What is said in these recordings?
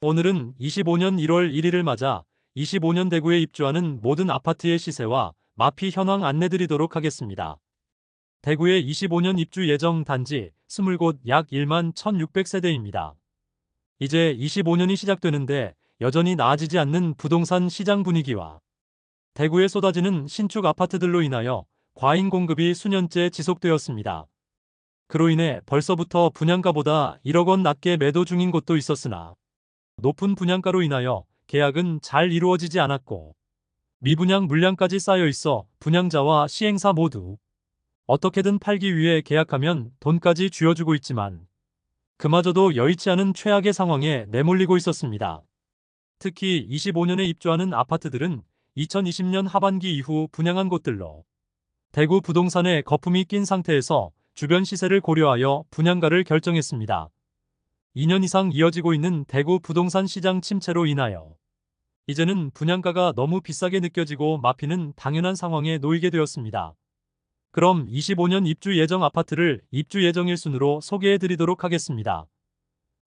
오늘은 25년 1월 1일을 맞아 25년 대구에 입주하는 모든 아파트의 시세와 마피 현황 안내드리도록 하겠습니다. 대구의 25년 입주 예정 단지 20곳 약 1만 1,600세대입니다. 이제 25년이 시작되는데 여전히 나아지지 않는 부동산 시장 분위기와 대구에 쏟아지는 신축 아파트들로 인하여 과잉 공급이 수년째 지속되었습니다. 그로 인해 벌써부터 분양가보다 1억 원 낮게 매도 중인 곳도 있었으나 높은 분양가로 인하여 계약은 잘 이루어지지 않았고 미분양 물량까지 쌓여 있어 분양자와 시행사 모두 어떻게든 팔기 위해 계약하면 돈까지 쥐어주고 있지만 그마저도 여의치 않은 최악의 상황에 내몰리고 있었습니다. 특히 25년에 입주하는 아파트들은 2020년 하반기 이후 분양한 곳들로 대구 부동산에 거품이 낀 상태에서 주변 시세를 고려하여 분양가를 결정했습니다. 2년 이상 이어지고 있는 대구 부동산 시장 침체로 인하여 이제는 분양가가 너무 비싸게 느껴지고 마피는 당연한 상황에 놓이게 되었습니다. 그럼 25년 입주 예정 아파트를 입주 예정 1순으로 소개해 드리도록 하겠습니다.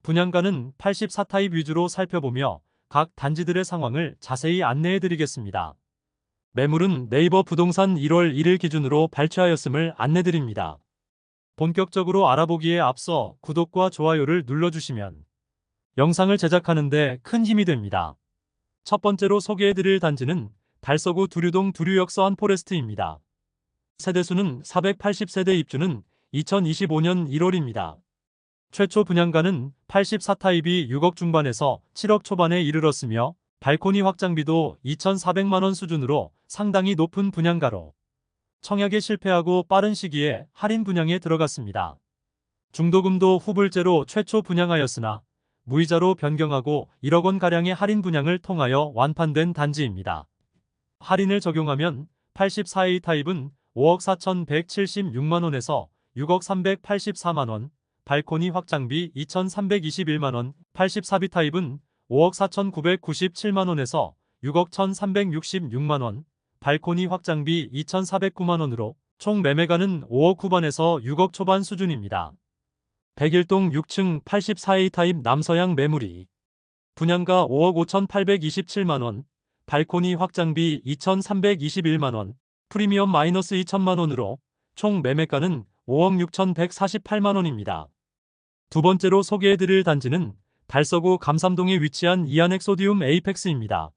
분양가는 84타입 위주로 살펴보며 각 단지들의 상황을 자세히 안내해 드리겠습니다. 매물은 네이버 부동산 1월 1일 기준으로 발췌하였음을 안내 드립니다. 본격적으로 알아보기에 앞서 구독과 좋아요를 눌러주시면 영상을 제작하는데 큰 힘이 됩니다. 첫 번째로 소개해드릴 단지는 달서구 두류동 두류역 서한포레스트입니다. 세대수는 480세대 입주는 2025년 1월입니다. 최초 분양가는 84타입이 6억 중반에서 7억 초반에 이르렀으며 발코니 확장비도 2,400만원 수준으로 상당히 높은 분양가로 청약에 실패하고 빠른 시기에 할인 분양에 들어갔습니다. 중도금도 후불제로 최초 분양하였으나 무이자로 변경하고 1억 원가량의 할인 분양을 통하여 완판된 단지입니다. 할인을 적용하면 84A 타입은 5억 4,176만원에서 6억 384만원, 발코니 확장비 2,321만원, 84B 타입은 5억 4,997만원에서 6억 1,366만원, 발코니 확장비 2,409만원으로 총 매매가는 5억 후반에서 6억 초반 수준입니다. 101동 6층 84A 타입 남서양 매물이 분양가 5억 5,827만원, 발코니 확장비 2,321만원, 프리미엄 마이너스 2천만원으로 총 매매가는 5억 6,148만원입니다. 두 번째로 소개해드릴 단지는 달서구 감삼동에 위치한 이안엑 소디움 에이펙스입니다.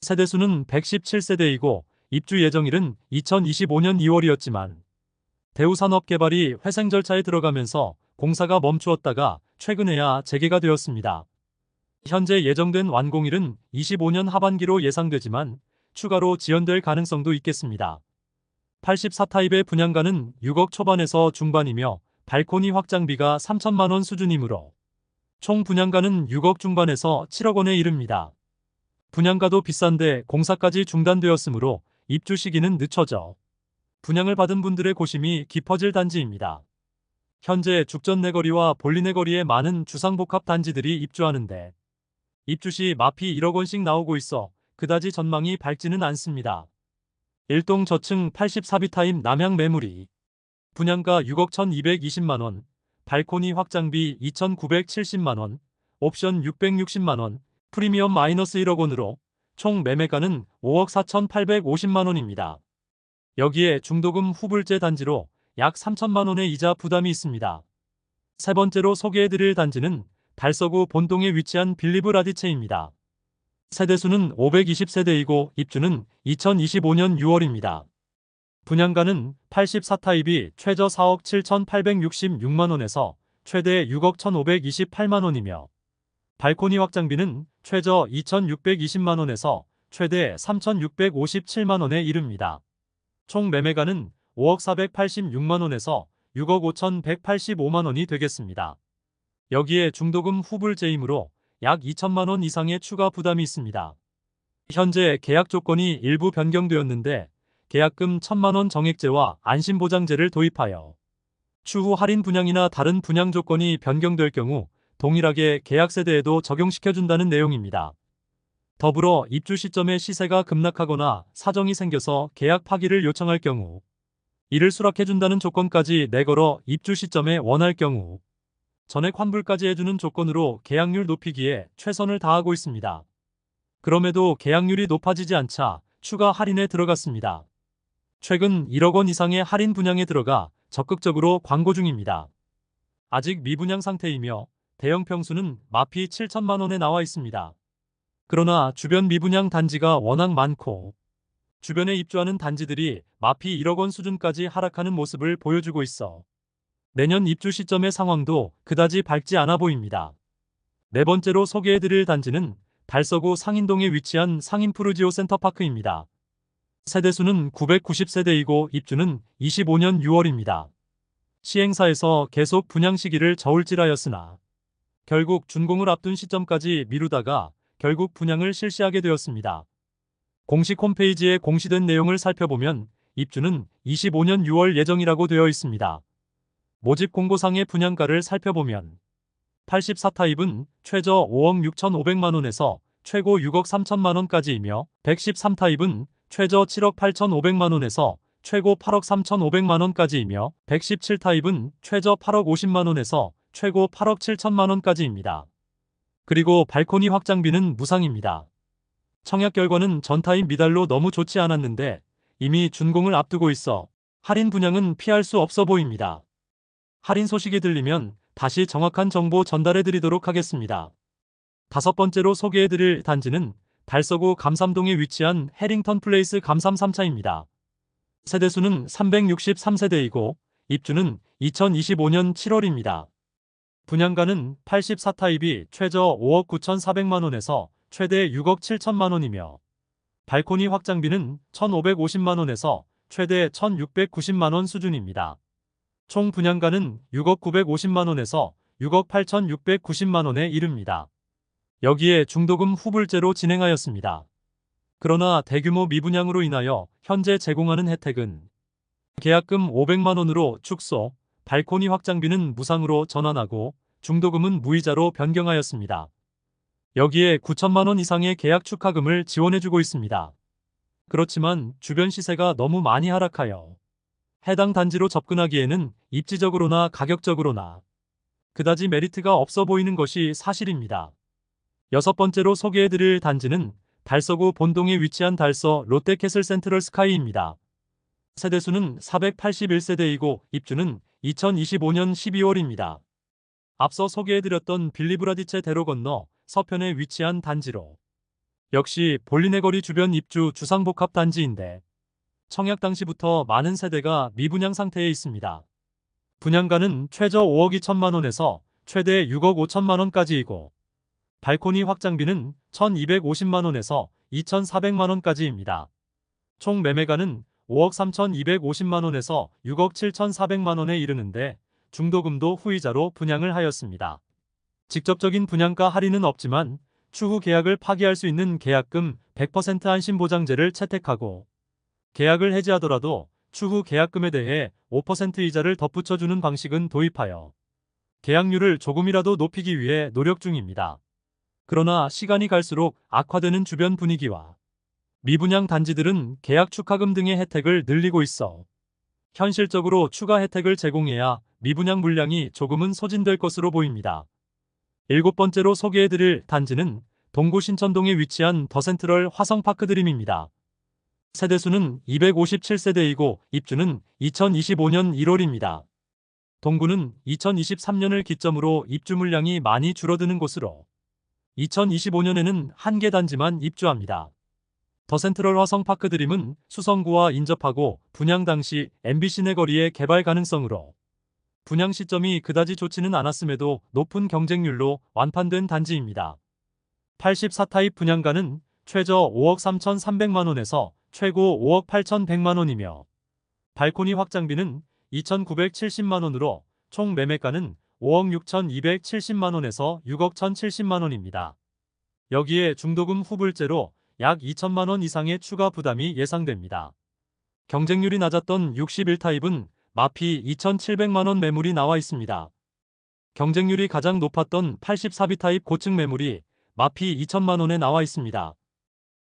세대수는 117세대이고 입주 예정일은 2025년 2월이었지만 대우산업개발이 회생 절차에 들어가면서 공사가 멈추었다가 최근에야 재개가 되었습니다. 현재 예정된 완공일은 25년 하반기로 예상되지만 추가로 지연될 가능성도 있겠습니다. 84타입의 분양가는 6억 초반에서 중반이며 발코니 확장비가 3천만원 수준이므로 총 분양가는 6억 중반에서 7억 원에 이릅니다. 분양가도 비싼데 공사까지 중단되었으므로 입주 시기는 늦춰져 분양을 받은 분들의 고심이 깊어질 단지입니다. 현재 죽전 내거리와 볼리 내거리에 많은 주상복합 단지들이 입주하는데 입주 시 마피 1억 원씩 나오고 있어 그다지 전망이 밝지는 않습니다. 1동 저층 84B 타입 남향 매물이 분양가 6억 1,220만원, 발코니 확장비 2,970만원, 옵션 660만원, 프리미엄 마이너스 1억 원으로 총 매매가는 5억 4,850만원입니다. 여기에 중도금 후불제 단지로 약 3천만원의 이자 부담이 있습니다. 세 번째로 소개해드릴 단지는 달서구 본동에 위치한 빌리브 라디체입니다. 세대수는 520세대이고 입주는 2025년 6월입니다. 분양가는 84타입이 최저 4억 7,866만원에서 최대 6억 1,528만원이며 발코니 확장비는 최저 2,620만원에서 최대 3,657만원에 이릅니다. 총 매매가는 5억 486만원에서 6억 5,185만원이 되겠습니다. 여기에 중도금 후불제이므로 약 2천만원 이상의 추가 부담이 있습니다. 현재 계약 조건이 일부 변경되었는데 계약금 1,000만원 정액제와 안심보장제를 도입하여 추후 할인 분양이나 다른 분양 조건이 변경될 경우 동일하게 계약 세대에도 적용시켜준다는 내용입니다. 더불어 입주 시점에 시세가 급락하거나 사정이 생겨서 계약 파기를 요청할 경우 이를 수락해준다는 조건까지 내걸어 입주 시점에 원할 경우 전액 환불까지 해주는 조건으로 계약률 높이기에 최선을 다하고 있습니다. 그럼에도 계약률이 높아지지 않자 추가 할인에 들어갔습니다. 최근 1억 원 이상의 할인 분양에 들어가 적극적으로 광고 중입니다. 아직 미분양 상태이며 대형 평수는 마피 7천만 원에 나와 있습니다. 그러나 주변 미분양 단지가 워낙 많고 주변에 입주하는 단지들이 마피 1억 원 수준까지 하락하는 모습을 보여주고 있어 내년 입주 시점의 상황도 그다지 밝지 않아 보입니다. 네 번째로 소개해드릴 단지는 달서구 상인동에 위치한 상인푸르지오 센터파크입니다. 세대수는 990세대이고 입주는 25년 6월입니다. 시행사에서 계속 분양 시기를 저울질하였으나 결국 준공을 앞둔 시점까지 미루다가 결국 분양을 실시하게 되었습니다. 공식 홈페이지에 공시된 내용을 살펴보면 입주는 25년 6월 예정이라고 되어 있습니다. 모집 공고상의 분양가를 살펴보면 84타입은 최저 5억 6,500만원에서 최고 6억 3천만원까지이며 113타입은 최저 7억 8,500만원에서 최고 8억 3,500만원까지이며 117타입은 최저 8억 50만원에서 최고 8억 7천만원까지입니다. 그리고 발코니 확장비는 무상입니다. 청약 결과는 전타입 미달로 너무 좋지 않았는데 이미 준공을 앞두고 있어 할인 분양은 피할 수 없어 보입니다. 할인 소식이 들리면 다시 정확한 정보 전달해 드리도록 하겠습니다. 다섯 번째로 소개해드릴 단지는 달서구 감삼동에 위치한 해링턴 플레이스 감삼 3차입니다. 세대수는 363세대이고 입주는 2025년 7월입니다. 분양가는 84타입이 최저 5억 9,400만원에서 최대 6억 7천만원이며 발코니 확장비는 1,550만원에서 최대 1,690만원 수준입니다. 총 분양가는 6억 950만원에서 6억 8,690만원에 이릅니다. 여기에 중도금 후불제로 진행하였습니다. 그러나 대규모 미분양으로 인하여 현재 제공하는 혜택은 계약금 500만원으로 축소, 발코니 확장비는 무상으로 전환하고 중도금은 무이자로 변경하였습니다. 여기에 9천만원 이상의 계약 축하금을 지원해주고 있습니다. 그렇지만 주변 시세가 너무 많이 하락하여 해당 단지로 접근하기에는 입지적으로나 가격적으로나 그다지 메리트가 없어 보이는 것이 사실입니다. 여섯 번째로 소개해드릴 단지는 달서구 본동에 위치한 달서 롯데캐슬 센트럴 스카이입니다. 세대수는 481세대이고 입주는 2025년 12월입니다. 앞서 소개해드렸던 빌리브라디체 대로 건너 서편에 위치한 단지로 역시 볼리네 거리 주변 입주 주상복합 단지인데 청약 당시부터 많은 세대가 미분양 상태에 있습니다. 분양가는 최저 5억 2천만원에서 최대 6억 5천만원까지이고 발코니 확장비는 1,250만원에서 2,400만원까지입니다. 총 매매가는 5억 3,250만원에서 6억 7,400만원에 이르는데 중도금도 후이자로 분양을 하였습니다. 직접적인 분양가 할인은 없지만 추후 계약을 파기할 수 있는 계약금 100% 안심보장제를 채택하고 계약을 해지하더라도 추후 계약금에 대해 5% 이자를 덧붙여주는 방식은 도입하여 계약률을 조금이라도 높이기 위해 노력 중입니다. 그러나 시간이 갈수록 악화되는 주변 분위기와 미분양 단지들은 계약 축하금 등의 혜택을 늘리고 있어 현실적으로 추가 혜택을 제공해야 미분양 물량이 조금은 소진될 것으로 보입니다. 일곱 번째로 소개해드릴 단지는 동구 신천동에 위치한 더센트럴 화성파크드림입니다. 세대수는 257세대이고 입주는 2025년 1월입니다. 동구는 2023년을 기점으로 입주 물량이 많이 줄어드는 곳으로 2025년에는 한 개 단지만 입주합니다. 더센트럴 화성파크드림은 수성구와 인접하고 분양 당시 MBC 내거리의 개발 가능성으로 분양 시점이 그다지 좋지는 않았음에도 높은 경쟁률로 완판된 단지입니다. 84타입 분양가는 최저 5억 3,300만원에서 최고 5억 8,100만원이며 발코니 확장비는 2,970만원으로 총 매매가는 5억 6,270만원에서 6억 1,070만원입니다. 여기에 중도금 후불제로 약 2천만원 이상의 추가 부담이 예상됩니다. 경쟁률이 낮았던 61타입은 마피 2,700만원 매물이 나와 있습니다. 경쟁률이 가장 높았던 84B 타입 고층 매물이 마피 2천만원에 나와 있습니다.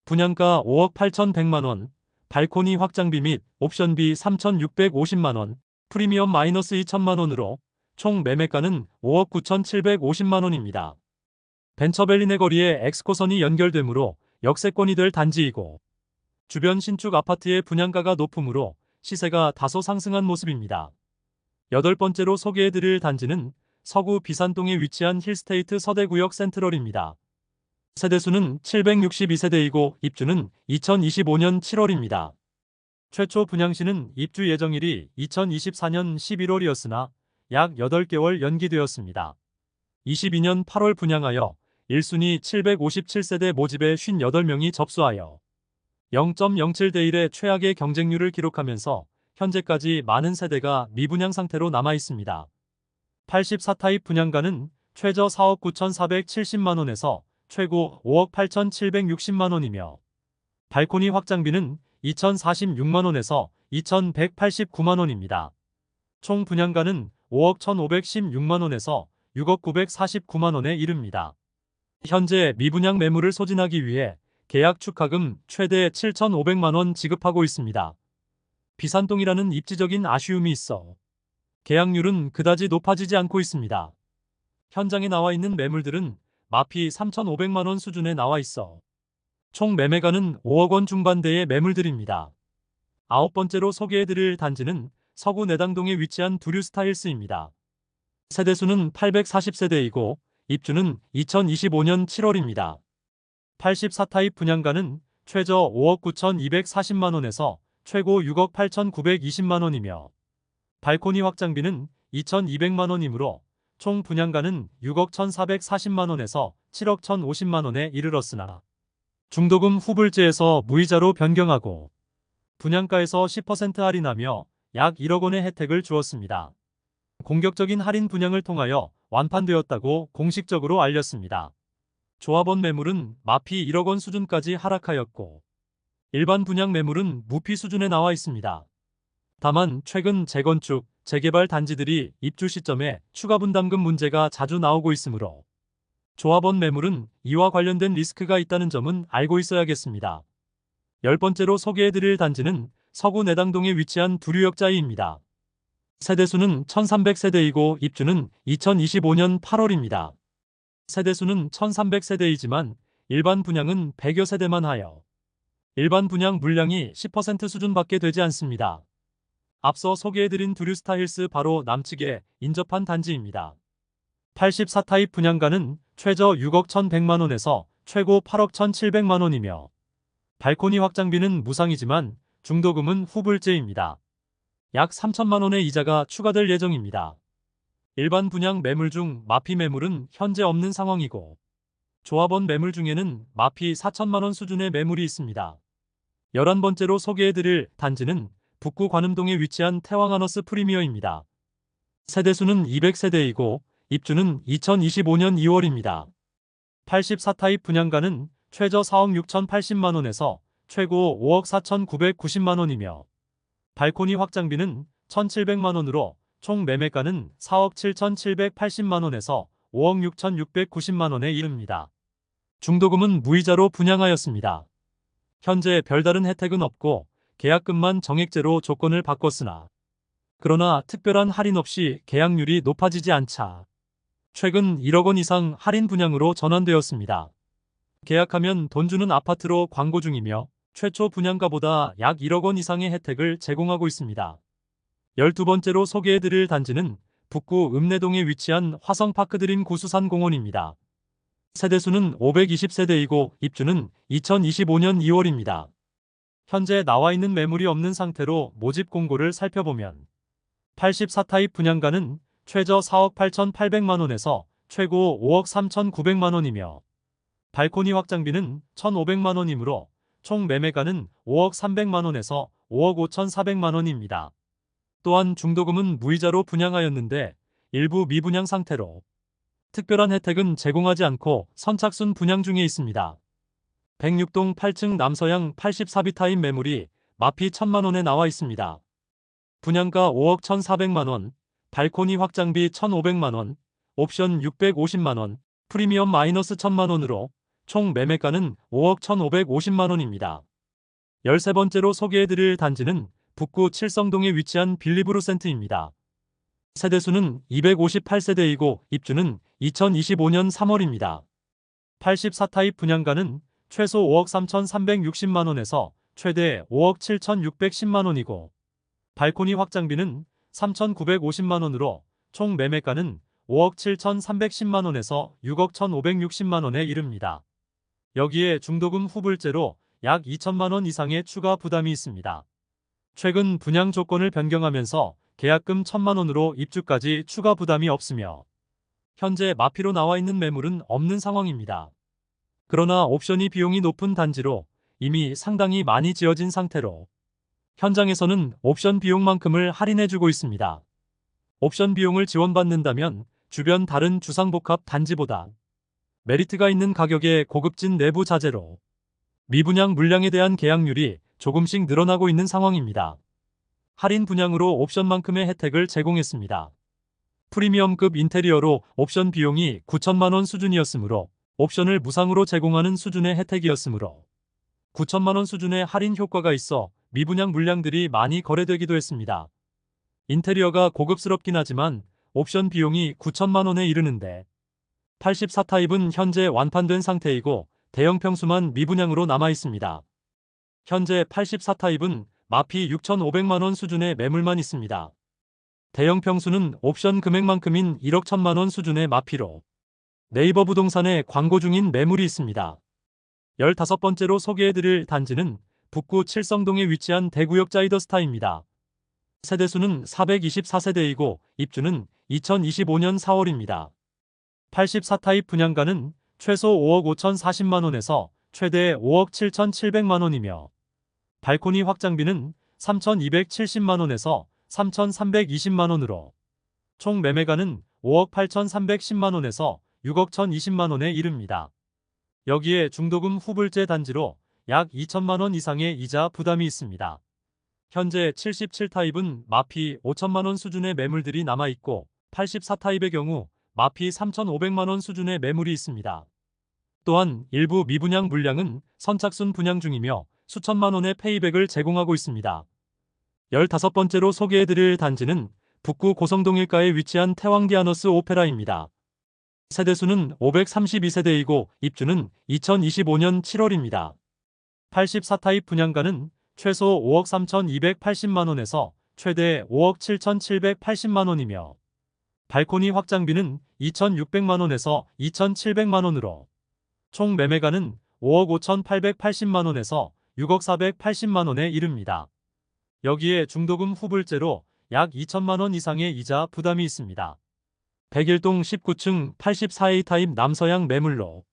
분양가 5억 8,100만원, 발코니 확장비 및 옵션비 3,650만원, 프리미엄 마이너스 2천만원으로 총 매매가는 5억 9,750만 원입니다. 벤처밸리 내거리에 엑스코선이 연결되므로 역세권이 될 단지이고 주변 신축 아파트의 분양가가 높으므로 시세가 다소 상승한 모습입니다. 여덟 번째로 소개해드릴 단지는 서구 비산동에 위치한 힐스테이트 서대구역 센트럴입니다. 세대수는 762세대이고 입주는 2025년 7월입니다. 최초 분양시는 입주 예정일이 2024년 11월이었으나 약 8개월 연기되었습니다. 22년 8월 분양하여 1순위 757세대 모집에 58명이 접수하여 0.07대 1의 최악의 경쟁률을 기록하면서 현재까지 많은 세대가 미분양 상태로 남아 있습니다. 84타입 분양가는 최저 4억 9,470만 원에서 최고 5억 8,760만 원이며 발코니 확장비는 2,046만 원에서 2,189만 원입니다. 총 분양가는 5억 1,516만 원에서 6억 949만 원에 이릅니다. 현재 미분양 매물을 소진하기 위해 계약 축하금 최대 7,500만 원 지급하고 있습니다. 비산동이라는 입지적인 아쉬움이 있어 계약률은 그다지 높아지지 않고 있습니다. 현장에 나와 있는 매물들은 마피 3,500만 원 수준에 나와 있어 총 매매가는 5억 원 중반대의 매물들입니다. 아홉 번째로 소개해드릴 단지는 서구 내당동에 위치한 두류스타일스입니다. 세대수는 840세대이고 입주는 2025년 7월입니다. 84타입 분양가는 최저 5억 9,240만 원에서 최고 6억 8,920만 원이며 발코니 확장비는 2,200만 원이므로 총 분양가는 6억 1,440만 원에서 7억 1,050만 원에 이르렀으나 중도금 후불제에서 무이자로 변경하고 분양가에서 10% 할인하며 약 1억 원의 혜택을 주었습니다. 공격적인 할인 분양을 통하여 완판되었다고 공식적으로 알렸습니다. 조합원 매물은 마피 1억 원 수준까지 하락하였고 일반 분양 매물은 무피 수준에 나와 있습니다. 다만 최근 재건축, 재개발 단지들이 입주 시점에 추가 분담금 문제가 자주 나오고 있으므로 조합원 매물은 이와 관련된 리스크가 있다는 점은 알고 있어야겠습니다. 열 번째로 소개해드릴 단지는 서구 내당동에 위치한 두류역자이입니다. 세대수는 1,300세대이고 입주는 2025년 8월입니다. 세대수는 1,300세대이지만 일반 분양은 100여 세대만 하여 일반 분양 물량이 10% 수준밖에 되지 않습니다. 앞서 소개해드린 두류스타힐스 바로 남측에 인접한 단지입니다. 84타입 분양가는 최저 6억 1,100만 원에서 최고 8억 1,700만 원이며 발코니 확장비는 무상이지만 중도금은 후불제입니다. 약 3천만 원의 이자가 추가될 예정입니다. 일반 분양 매물 중 마피 매물은 현재 없는 상황이고 조합원 매물 중에는 마피 4천만 원 수준의 매물이 있습니다. 11번째로 소개해드릴 단지는 북구 관음동에 위치한 태왕하너스 프리미어입니다. 세대수는 200세대이고 입주는 2025년 2월입니다. 84타입 분양가는 최저 4억 6,080만 원에서 최고 5억 4,990만 원이며 발코니 확장비는 1,700만 원으로 총 매매가는 4억 7,780만 원에서 5억 6,690만 원에 이릅니다. 중도금은 무이자로 분양하였습니다. 현재 별다른 혜택은 없고 계약금만 정액제로 조건을 바꿨으나 그러나 특별한 할인 없이 계약률이 높아지지 않자 최근 1억 원 이상 할인 분양으로 전환되었습니다. 계약하면 돈 주는 아파트로 광고 중이며 최초 분양가보다 약 1억 원 이상의 혜택을 제공하고 있습니다. 12번째로 소개해드릴 단지는 북구 읍내동에 위치한 화성파크드림 구수산공원입니다. 세대수는 520세대이고 입주는 2025년 2월입니다. 현재 나와 있는 매물이 없는 상태로 모집 공고를 살펴보면 84타입 분양가는 최저 4억 8,800만 원에서 최고 5억 3,900만 원이며 발코니 확장비는 1,500만 원이므로 총 매매가는 5억 300만 원에서 5억 5,400만 원입니다. 또한 중도금은 무이자로 분양하였는데 일부 미분양 상태로 특별한 혜택은 제공하지 않고 선착순 분양 중에 있습니다. 106동 8층 남서양 84비타임 매물이 마피 1,000만 원에 나와 있습니다. 분양가 5억 1,400만 원, 발코니 확장비 1,500만 원, 옵션 650만 원, 프리미엄 마이너스 1,000만 원으로 총 매매가는 5억 1,550만 원입니다. 13번째로 소개해드릴 단지는 북구 칠성동에 위치한 빌리브루센트입니다. 세대수는 258세대이고 입주는 2025년 3월입니다. 84타입 분양가는 최소 5억 3,360만원에서 최대 5억 7,610만원이고 발코니 확장비는 3,950만원으로 총 매매가는 5억 7,310만원에서 6억 1,560만원에 이릅니다. 여기에 중도금 후불제로 약 2천만원 이상의 추가 부담이 있습니다. 최근 분양 조건을 변경하면서 계약금 1,000만원으로 입주까지 추가 부담이 없으며 현재 마피로 나와 있는 매물은 없는 상황입니다. 그러나 옵션이 비용이 높은 단지로 이미 상당히 많이 지어진 상태로 현장에서는 옵션 비용만큼을 할인해주고 있습니다. 옵션 비용을 지원받는다면 주변 다른 주상복합 단지보다 메리트가 있는 가격의 고급진 내부 자재로 미분양 물량에 대한 계약률이 조금씩 늘어나고 있는 상황입니다. 할인 분양으로 옵션만큼의 혜택을 제공했습니다. 프리미엄급 인테리어로 옵션 비용이 9천만원 수준이었으므로 옵션을 무상으로 제공하는 수준의 혜택이었으므로 9천만원 수준의 할인 효과가 있어 미분양 물량들이 많이 거래되기도 했습니다. 인테리어가 고급스럽긴 하지만 옵션 비용이 9천만원에 이르는데 84타입은 현재 완판된 상태이고 대형 평수만 미분양으로 남아 있습니다. 현재 84타입은 마피 6,500만원 수준의 매물만 있습니다. 대형 평수는 옵션 금액만큼인 1억 1천만원 수준의 마피로 네이버 부동산에 광고 중인 매물이 있습니다. 15번째로 소개해드릴 단지는 북구 칠성동에 위치한 대구역 자이더스타입니다. 세대수는 424세대이고 입주는 2025년 4월입니다. 84타입 분양가는 최소 5억 5,040만원에서 최대 5억 7,700만원이며 발코니 확장비는 3,270만원에서 3,320만원으로 총 매매가는 5억 8,310만원에서 6억 1,020만원에 이릅니다. 여기에 중도금 후불제 단지로 약 2천만원 이상의 이자 부담이 있습니다. 현재 77타입은 마피 5천만원 수준의 매물들이 남아있고 84타입의 경우 마피 3,500만원 수준의 매물이 있습니다. 또한 일부 미분양 물량은 선착순 분양 중이며 수천만원의 페이백을 제공하고 있습니다. 15번째로 소개해드릴 단지는 북구 고성동일가에 위치한 태왕디아너스 오페라입니다. 세대수는 532세대이고 입주는 2025년 7월입니다. 84타입 분양가는 최소 5억 3,280만원에서 최대 5억 7,780만원이며 발코니 확장비는 2,600만원에서 2,700만원으로 총 매매가는 5억 5,880만원에서 6억 480만원에 이릅니다. 여기에 중도금 후불제로 약 2천만원 이상의 이자 부담이 있습니다. 101동 19층 84A 타입 남서양 매물로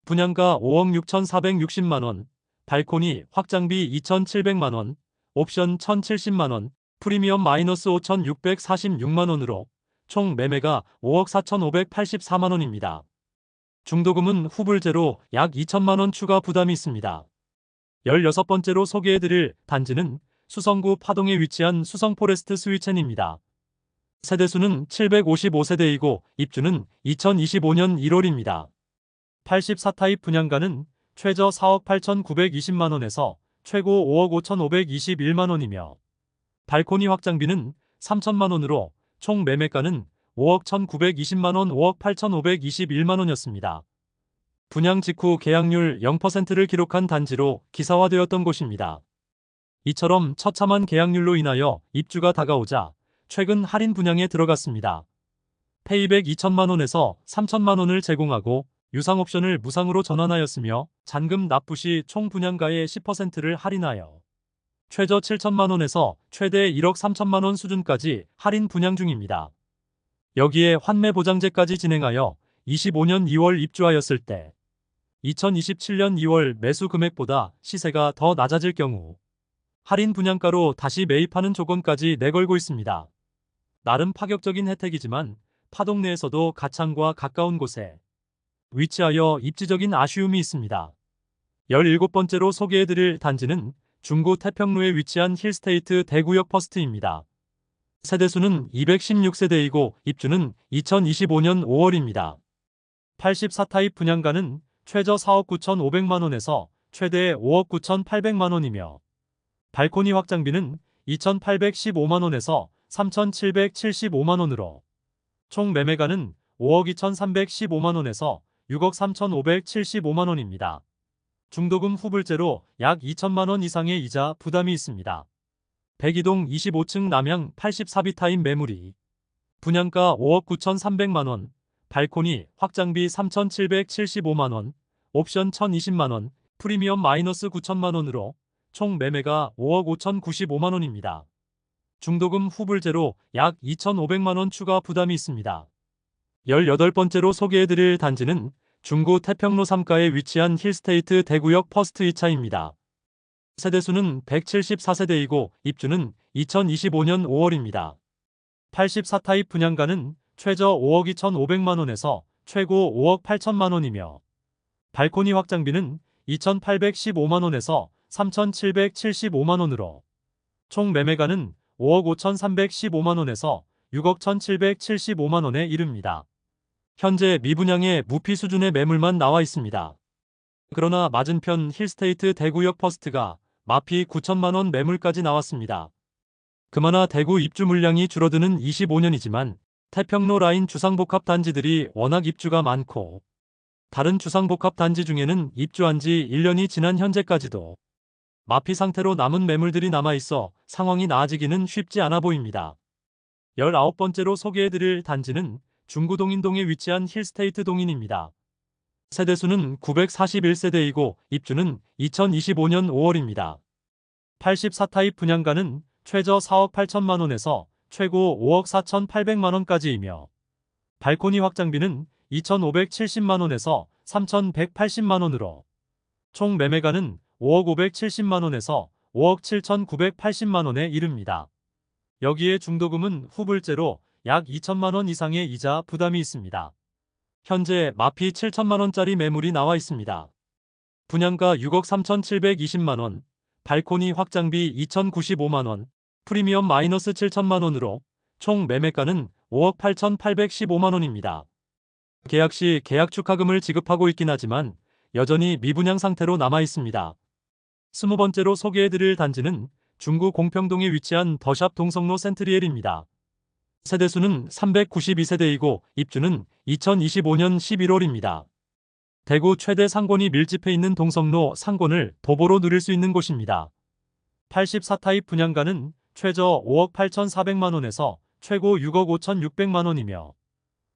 분양가 5억 6,460만원, 발코니 확장비 2,700만원, 옵션 1,070만원, 프리미엄 마이너스 5,646만원으로 총 매매가 5억 4,584만원입니다. 중도금은 후불제로 약 2천만원 추가 부담이 있습니다. 16번째로 소개해드릴 단지는 수성구 파동에 위치한 수성포레스트 스위첸입니다. 세대수는 755세대이고 입주는 2025년 1월입니다. 84타입 분양가는 최저 4억 8,920만원에서 최고 5억 5,521만원이며 발코니 확장비는 3천만원으로 총 매매가는 5억 1,920만원 5억 8,521만원이었습니다. 분양 직후 계약률 0%를 기록한 단지로 기사화되었던 곳입니다. 이처럼 처참한 계약률로 인하여 입주가 다가오자 최근 할인 분양에 들어갔습니다. 페이백 2천만원에서 3천만원을 제공하고 유상 옵션을 무상으로 전환하였으며 잔금 납부 시 총 분양가의 10%를 할인하여 최저 7천만원에서 최대 1억 3천만원 수준까지 할인 분양 중입니다. 여기에 환매 보장제까지 진행하여 25년 2월 입주하였을 때 2027년 2월 매수 금액보다 시세가 더 낮아질 경우 할인 분양가로 다시 매입하는 조건까지 내걸고 있습니다. 나름 파격적인 혜택이지만 파동 내에서도 가창과 가까운 곳에 위치하여 입지적인 아쉬움이 있습니다. 17번째로 소개해드릴 단지는 중구 태평로에 위치한 힐스테이트 대구역 퍼스트입니다. 세대수는 216세대이고 입주는 2025년 5월입니다. 84타입 분양가는 최저 4억 9,500만원에서 최대 5억 9,800만원이며 발코니 확장비는 2,815만원에서 3,775만원으로 총 매매가는 5억 2,315만원에서 6억 3,575만원입니다. 중도금 후불제로 약 2천만원 이상의 이자 부담이 있습니다. 102동 25층 남양 84비타임 매물이 분양가 5억 9,300만원, 발코니 확장비 3,775만원, 옵션 1,020만원, 프리미엄 마이너스 9천만원으로 총 매매가 5억 5,095만원입니다. 중도금 후불제로 약 2,500만원 추가 부담이 있습니다. 18번째로 소개해드릴 단지는 중구 태평로 3가에 위치한 힐스테이트 대구역 퍼스트 2차입니다. 세대수는 174세대이고 입주는 2025년 5월입니다. 84타입 분양가는 최저 5억 2,500만원에서 최고 5억 8천만원이며 발코니 확장비는 2,815만원에서 3,775만원으로 총 매매가는 5억 5,315만원에서 6억 1,775만원에 이릅니다. 현재 미분양의 무피 수준의 매물만 나와 있습니다. 그러나 맞은편 힐스테이트 대구역 퍼스트가 마피 9천만원 매물까지 나왔습니다. 그마나 대구 입주 물량이 줄어드는 25년이지만 태평로 라인 주상복합 단지들이 워낙 입주가 많고 다른 주상복합 단지 중에는 입주한 지 1년이 지난 현재까지도 마피 상태로 남은 매물들이 남아있어 상황이 나아지기는 쉽지 않아 보입니다. 19번째로 소개해드릴 단지는 중구 동인동에 위치한 힐스테이트 동인입니다. 세대수는 941세대이고 입주는 2025년 5월입니다. 84타입 분양가는 최저 4억 8천만원에서 최고 5억 4,800만원까지이며 발코니 확장비는 2,570만원에서 3,180만원으로 총 매매가는 5억 570만원에서 5억 7,980만원에 이릅니다. 여기에 중도금은 후불제로 약 2천만원 이상의 이자 부담이 있습니다. 현재 마피 7천만원짜리 매물이 나와 있습니다. 분양가 6억 3,720만원, 발코니 확장비 2,095만원, 프리미엄 마이너스 7천만원으로 총 매매가는 5억 8,815만원입니다. 계약 시 계약 축하금을 지급하고 있긴 하지만 여전히 미분양 상태로 남아 있습니다. 20번째로 소개해드릴 단지는 중구 공평동에 위치한 더샵 동성로 센트리엘입니다. 세대수는 392세대이고 입주는 2025년 11월입니다. 대구 최대 상권이 밀집해 있는 동성로 상권을 도보로 누릴 수 있는 곳입니다. 84타입 분양가는 최저 5억 8,400만원에서 최고 6억 5,600만원이며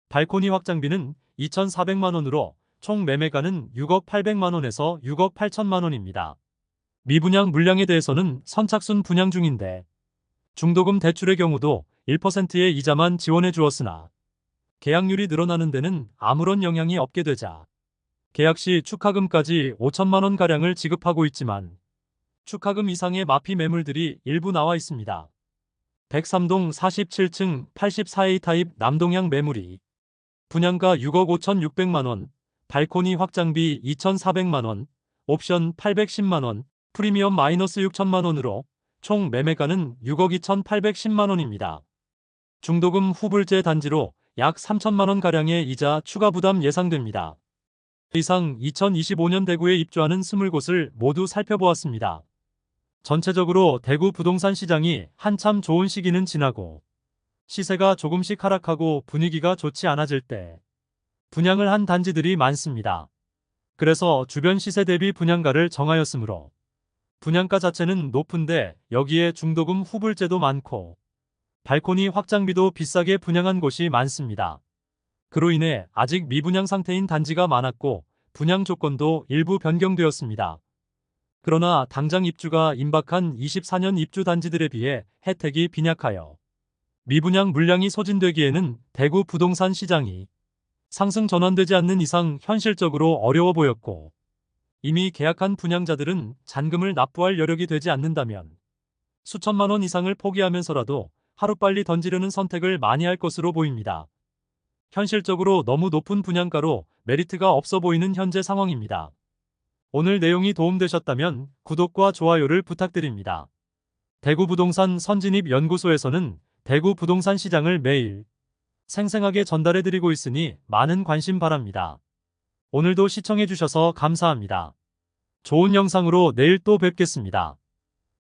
발코니 확장비는 2,400만원으로 총 매매가는 6억 800만원에서 6억 8천만원입니다. 미분양 물량에 대해서는 선착순 분양 중인데 중도금 대출의 경우도 1%의 이자만 지원해 주었으나 계약률이 늘어나는 데는 아무런 영향이 없게 되자 계약 시 축하금까지 5천만원가량을 지급하고 있지만 축하금 이상의 마피 매물들이 일부 나와 있습니다. 103동 47층 84A 타입 남동향 매물이 분양가 6억 5,600만원, 발코니 확장비 2,400만원, 옵션 810만원, 프리미엄 마이너스 6천만원으로 총 매매가는 6억 2,810만원입니다. 중도금 후불제 단지로 약 3천만원가량의 이자 추가 부담 예상됩니다. 이상 2025년 대구에 입주하는 20곳을 모두 살펴보았습니다. 전체적으로 대구 부동산 시장이 한참 좋은 시기는 지나고 시세가 조금씩 하락하고 분위기가 좋지 않아질 때 분양을 한 단지들이 많습니다. 그래서 주변 시세 대비 분양가를 정하였으므로 분양가 자체는 높은데 여기에 중도금 후불제도 많고 발코니 확장비도 비싸게 분양한 곳이 많습니다. 그로 인해 아직 미분양 상태인 단지가 많았고 분양 조건도 일부 변경되었습니다. 그러나 당장 입주가 임박한 24년 입주 단지들에 비해 혜택이 빈약하여 미분양 물량이 소진되기에는 대구 부동산 시장이 상승 전환되지 않는 이상 현실적으로 어려워 보였고 이미 계약한 분양자들은 잔금을 납부할 여력이 되지 않는다면 수천만 원 이상을 포기하면서라도 하루빨리 던지려는 선택을 많이 할 것으로 보입니다. 현실적으로 너무 높은 분양가로 메리트가 없어 보이는 현재 상황입니다. 오늘 내용이 도움되셨다면 구독과 좋아요를 부탁드립니다. 대구 부동산 선진입 연구소에서는 대구 부동산 시장을 매일 생생하게 전달해드리고 있으니 많은 관심 바랍니다. 오늘도 시청해주셔서 감사합니다. 좋은 영상으로 내일 또 뵙겠습니다.